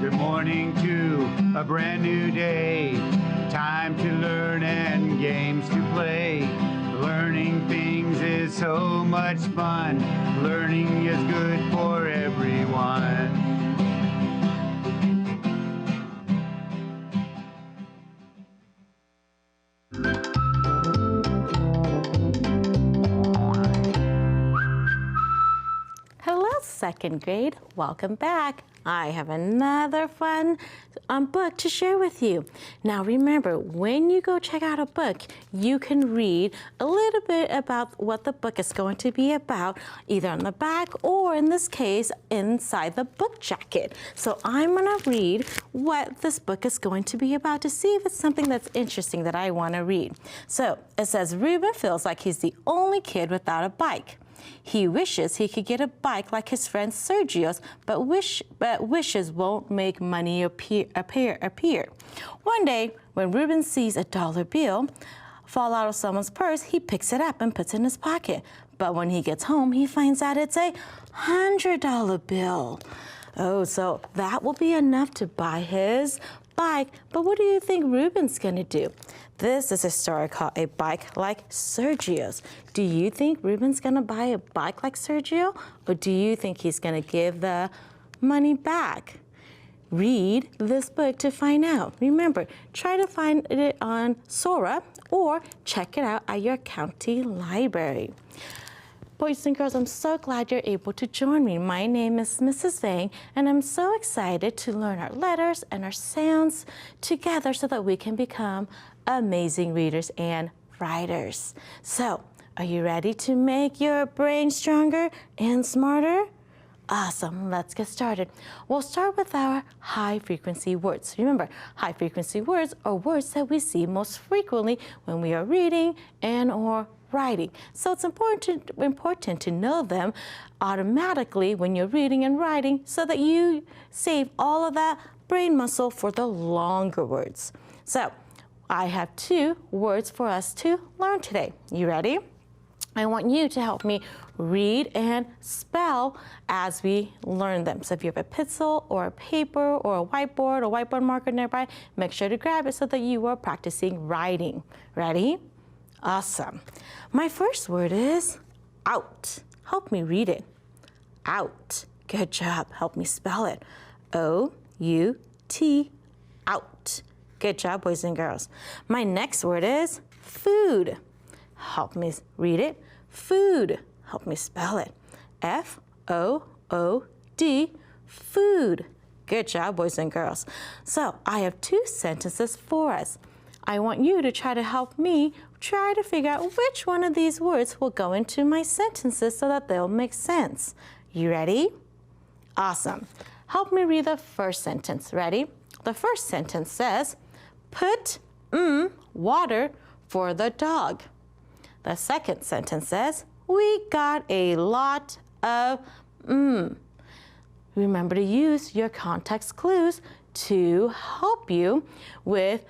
Good morning to a brand new day. Time to learn and games to play. Learning things is so much fun. Learning is good for everyone. Hello, second grade. Welcome back. I have another fun book to share with you. Now remember, when you go check out a book, you can read a little bit about what the book is going to be about, either on the back or in this case, inside the book jacket. So I'm gonna read what this book is going to be about to see if it's something that's interesting that I wanna read. So it says, Ruben feels like he's the only kid without a bike. He wishes he could get a bike like his friend Sergio's, but wishes won't make money appear. One day, when Ruben sees a dollar bill fall out of someone's purse, he picks it up and puts it in his pocket. But when he gets home, he finds out it's a $100 bill. Oh, so that will be enough to buy his bike. But what do you think Ruben's gonna do? This is a story called A Bike Like Sergio's. Do you think Ruben's gonna buy a bike like Sergio, or do you think he's gonna give the money back? Read this book to find out. Remember, try to find it on Sora or check it out at your county library. Boys and girls, I'm so glad you're able to join me. My name is Mrs. Vang, and I'm so excited to learn our letters and our sounds together so that we can become amazing readers and writers. So, are you ready to make your brain stronger and smarter? Awesome, let's get started. We'll start with our high-frequency words. Remember, high-frequency words are words that we see most frequently when we are reading and or writing. So it's important to know them automatically when you're reading and writing so that you save all of that brain muscle for the longer words. So I have 2 words for us to learn today. You ready? I want you to help me read and spell as we learn them. So if you have a pencil or a paper or a whiteboard marker nearby, make sure to grab it so that you are practicing writing. Ready? Awesome. My first word is out. Help me read it. Out. Good job. Help me spell it. O-U-T, out. Good job, boys and girls. My next word is food. Help me read it. Food. Help me spell it. F-O-O-D, food. Good job, boys and girls. So I have 2 sentences for us. I want you to try to help me try to figure out which one of these words will go into my sentences so that they'll make sense. You ready? Awesome. Help me read the first sentence. Ready? The first sentence says, put water for the dog. The second sentence says, we got a lot of Remember to use your context clues to help you with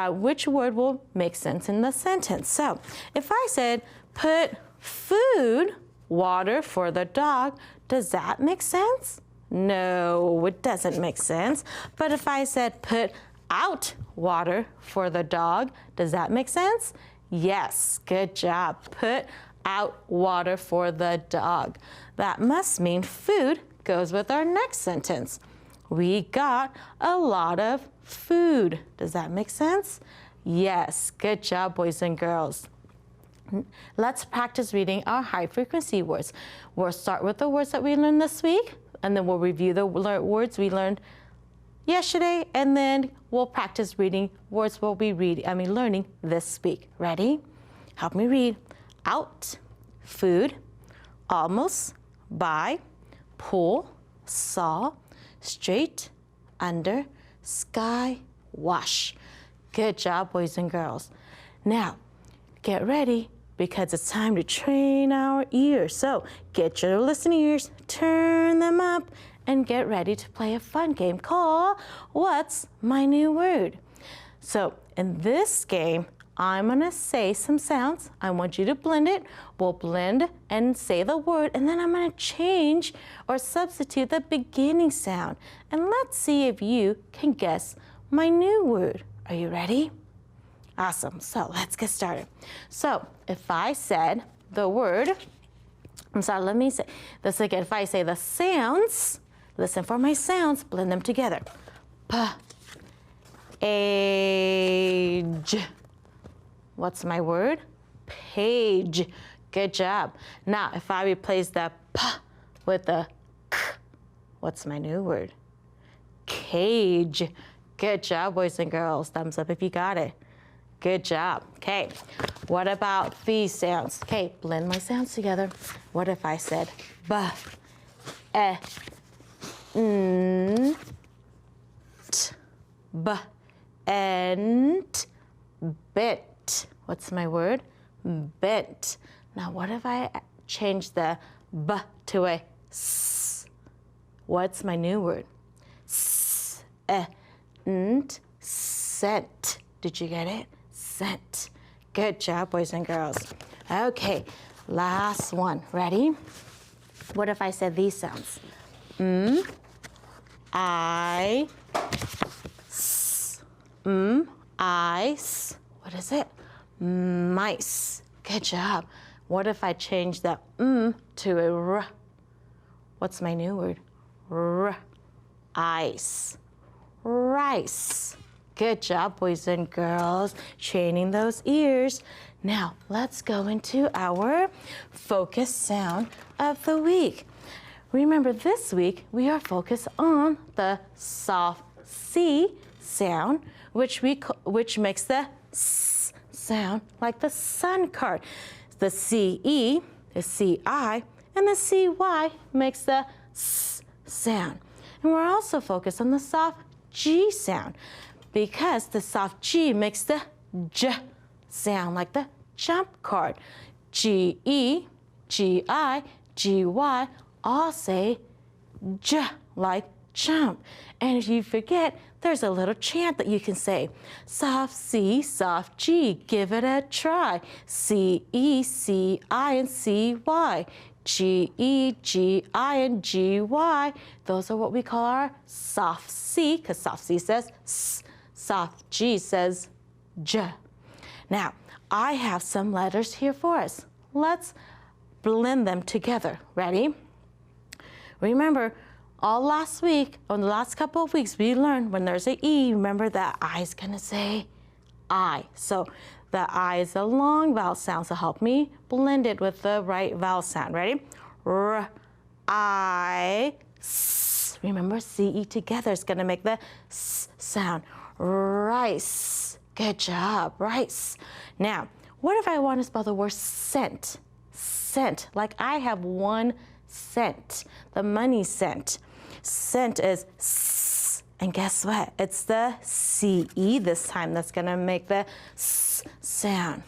which word will make sense in the sentence. So if I said, put food, water for the dog, does that make sense? No, it doesn't make sense. But if I said, put out water for the dog, does that make sense? Yes, good job. Put out water for the dog. That must mean food goes with our next sentence. We got a lot of food. Does that make sense? Yes, good job, boys and girls. Let's practice reading our high-frequency words. We'll start with the words that we learned this week, and then we'll review the words we learned yesterday, and then we'll practice reading words we'll be learning this week. Ready? Help me read. Out, food, almost, by, pull, saw, straight, under, sky, wash. Good job, boys and girls. Now, get ready because it's time to train our ears. So get your listening ears, turn them up, and get ready to play a fun game called What's My New Word? So in this game, I'm gonna say some sounds. I want you to blend it. We'll blend and say the word, and then I'm gonna change or substitute the beginning sound. And let's see if you can guess my new word. Are you ready? Awesome, so let's get started. So if I said the word, I'm sorry, let me say this again. If I say the sounds, listen for my sounds, blend them together. Age. What's my word? Page. Good job. Now, if I replace the p with the k, what's my new word? Cage. Good job, boys and girls. Thumbs up if you got it. Good job. Okay, what about these sounds? Okay, blend my sounds together. What if I said b, e, n, t, b, and bit. What's my word? Bit. Now, what if I change the b to a s? What's my new word? S, e, n, scent. Did you get it? Scent. Good job, boys and girls. Okay, last one. Ready? What if I said these sounds? I, s, ice. What is it? Mice. Good job. What if I change the to a r? What's my new word? R, ice. Rice. Good job, boys and girls, training those ears. Now, let's go into our focus sound of the week. Remember, this week, we are focused on the soft C sound, which makes the S sound like the sun card. The CE is CI, and the CY makes the S sound. And we're also focused on the soft G sound, because the soft G makes the J sound like the jump card. GE, GI, GY all say J like jump. And if you forget, there's a little chant that you can say. Soft C, soft G, give it a try. CE, CI, and CY. GE, GI, and GY. Those are what we call our soft C, because soft C says S. Soft G says J. Now, I have some letters here for us. Let's blend them together. Ready? Remember, all last week, or the last couple of weeks, we learned when there's an E, remember that I is going to say I. So the I is a long vowel sound, so help me blend it with the right vowel sound. Ready? R, I, S. Remember, CE together is going to make the S sound. Rice. Good job, rice. Now, what if I want to spell the word scent? Scent, like I have 1 cent, the money cent. Scent is S, and guess what? It's the CE this time that's gonna make the S sound.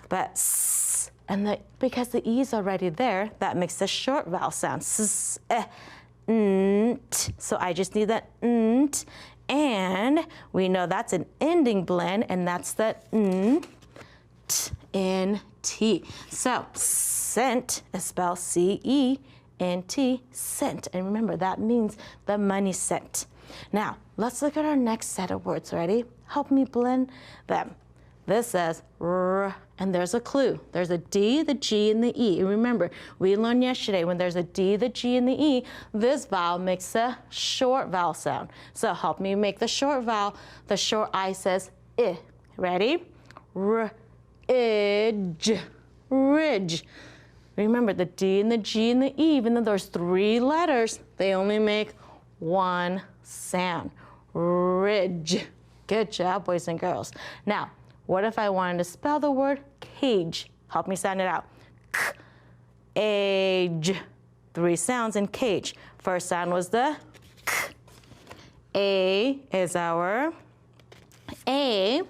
But S, and because the E is already there, that makes the short vowel sound. S, nt. So I just need that nt. And we know that's an ending blend, and that's the n, t, n, t. So scent is spelled C-E-N-T, scent. And remember, that means the money cent. Now, let's look at our next set of words. Ready? Help me blend them. This says R, and there's a clue. There's a D, the G, and the E. And remember, we learned yesterday when there's a D, the G, and the E, this vowel makes a short vowel sound. So help me make the short vowel. The short I says I. Ready? R, idge, ridge. Remember, the D and the G and the E, even though there's 3 letters, they only make 1 sound. Ridge. Good job, boys and girls. Now, what if I wanted to spell the word cage? Help me sound it out. K-age. 3 sounds in cage. First sound was the K. A is our A.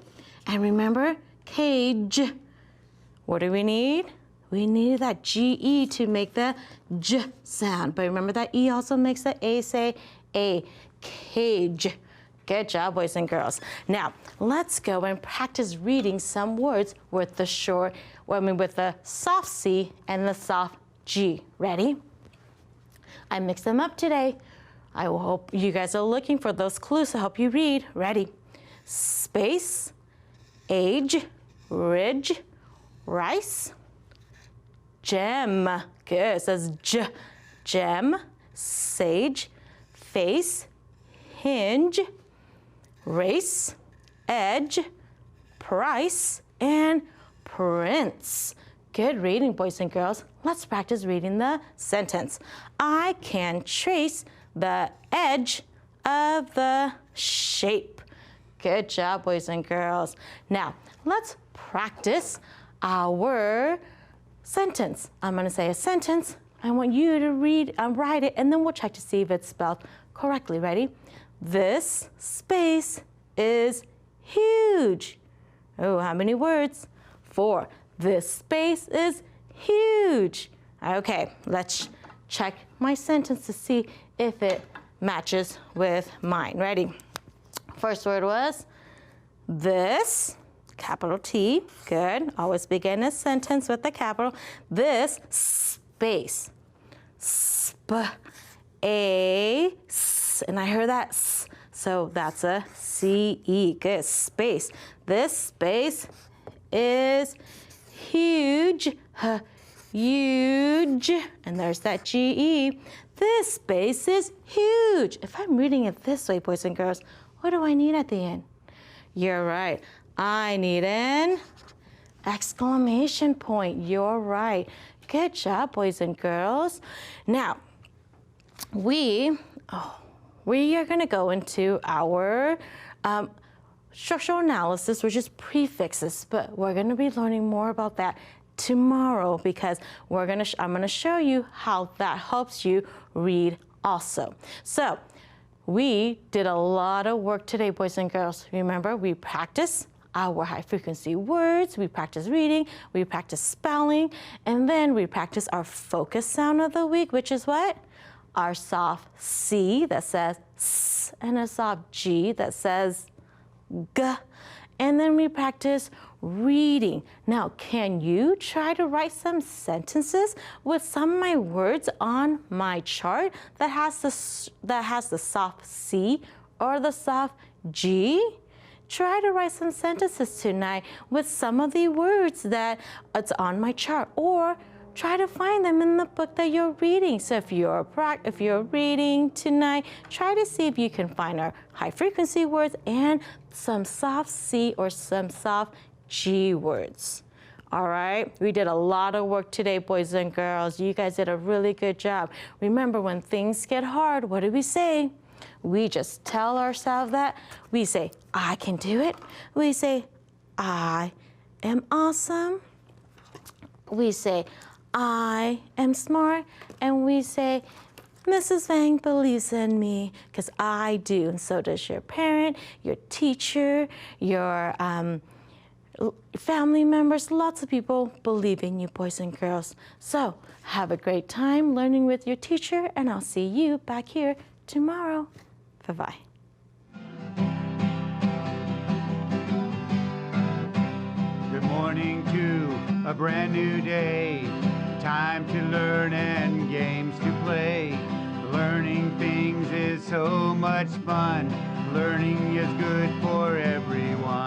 And remember, cage. What do we need? We need that G-E to make the J sound. But remember that E also makes the A say A. Cage. Good job, boys and girls. Now, let's go and practice reading some words with the with the soft C and the soft G. Ready? I mixed them up today. I hope you guys are looking for those clues to help you read. Ready? Space, age, ridge, rice, gem. Good. It says J. Gem, sage, face, hinge, race, edge, price, and prince. Good reading, boys and girls. Let's practice reading the sentence. I can trace the edge of the shape. Good job, boys and girls. Now, let's practice our sentence. I'm going to say a sentence. I want you to write it, and then we'll check to see if it's spelled correctly. Ready? This space is huge. Oh, how many words? 4. This space is huge. Okay, let's check my sentence to see if it matches with mine. Ready? First word was this, capital T. Good. Always begin a sentence with a capital. This space. And I heard that S, so that's a C-E. Good. Space. This space is huge. Huge. And there's that G-E. This space is huge. If I'm reading it this way, boys and girls, what do I need at the end? You're right. I need an exclamation point. You're right. Good job, boys and girls. Now, we are going to go into our structural analysis, which is prefixes, but we're going to be learning more about that tomorrow because I'm going to show you how that helps you read also. So, we did a lot of work today, boys and girls. Remember, we practiced our high frequency words, we practice reading, we practice spelling, and then we practice our focus sound of the week, which is what? Our soft C that says S, and a soft G that says G. And then we practice reading. Now, can you try to write some sentences with some of my words on my chart that has the soft C or the soft G? Try to write some sentences tonight with some of the words that it's on my chart, or try to find them in the book that you're reading. So if you're reading tonight, try to see if you can find our high frequency words and some soft C or some soft G words. All right, we did a lot of work today, boys and girls. You guys did a really good job. Remember, when things get hard, what do we say? We just tell ourselves that. We say, I can do it. We say, I am awesome. We say, I am smart. And we say, Mrs. Vang believes in me because I do. And so does your parent, your teacher, your family members. Lots of people believe in you, boys and girls. So have a great time learning with your teacher, and I'll see you back here tomorrow. Bye-bye. Good morning to a brand new day. Time to learn and games to play. Learning things is so much fun. Learning is good for everyone.